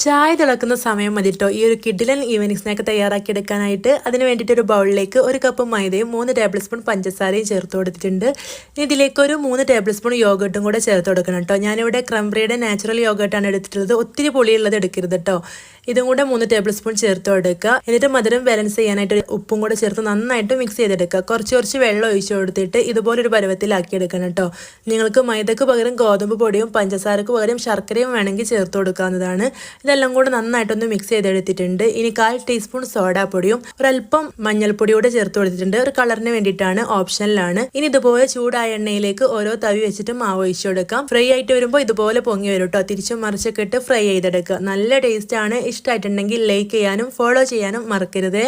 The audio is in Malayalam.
ചായ തിളക്കുന്ന സമയം മതി കേട്ടോ ഈ ഒരു കിഡിലൻ ഈവനിങ് സ്നാക്ക് തയ്യാറാക്കി എടുക്കാനായിട്ട്. അതിന് വേണ്ടിയിട്ട് ഒരു ബൗളിലേക്ക് 1 കപ്പ് മൈദയും 3 ടേബിൾ സ്പൂൺ പഞ്ചസാരയും ചേർത്ത് കൊടുത്തിട്ടുണ്ട്. ഇനി ഇതിലേക്ക് ഒരു 3 ടേബിൾ സ്പൂൺ യോഗട്ടും കൂടെ ചേർത്ത് കൊടുക്കണം കേട്ടോ. ഞാനിവിടെ ക്രംബ്രിയുടെ നാച്ചുറൽ യോഗട്ടാണ് എടുത്തിട്ടുള്ളത്. ഒത്തിരി പുളിയുള്ളത് എടുക്കരുത് കേട്ടോ. ഇതും കൂടെ 3 ടേബിൾ സ്പൂൺ ചേർത്ത് കൊടുക്കുക. എന്നിട്ട് മധുരം ബാലൻസ് ചെയ്യാനായിട്ട് ഉപ്പും കൂടെ ചേർത്ത് നന്നായിട്ട് മിക്സ് ചെയ്തെടുക്കുക. കുറച്ച് വെള്ളം ഒഴിച്ചു കൊടുത്തിട്ട് ഇതുപോലൊരു പരുവത്തിലാക്കി എടുക്കണം കേട്ടോ. നിങ്ങൾക്ക് മൈദക്ക് പകരം ഗോതമ്പ് പൊടിയും പഞ്ചസാരക്ക് പകരം ശർക്കരയും വേണമെങ്കിൽ ചേർത്ത് കൊടുക്കാവുന്നതാണ്. ഇതെല്ലാം കൂടെ നന്നായിട്ടൊന്ന് മിക്സ് ചെയ്തെടുത്തിട്ടുണ്ട്. ഇനി 1/4 ടീസ്പൂൺ സോഡാപ്പൊടിയും ഒരല്പം മഞ്ഞൾപ്പൊടിയൂടെ ചേർത്ത് കൊടുത്തിട്ടുണ്ട്. ഒരു കളറിന് വേണ്ടിയിട്ടാണ്, ഓപ്ഷനിലാണ്. ഇനി ഇതുപോലെ ചൂടായ എണ്ണയിലേക്ക് ഓരോ തവി വെച്ചിട്ട് മാവ് ഒഴിച്ചു കൊടുക്കാം. ഫ്രൈ ആയിട്ട് വരുമ്പോൾ ഇതുപോലെ പൊങ്ങി വരും കേട്ടോ. തിരിച്ചും മറിച്ചൊക്കെ ഇട്ട് ഫ്രൈ ചെയ്തെടുക്കുക. നല്ല ടേസ്റ്റ് ആണ്. ഇഷ്ടമായിട്ടുണ്ടെങ്കിൽ ലൈക്ക് ചെയ്യാനും ഫോളോ ചെയ്യാനും മറക്കരുത്.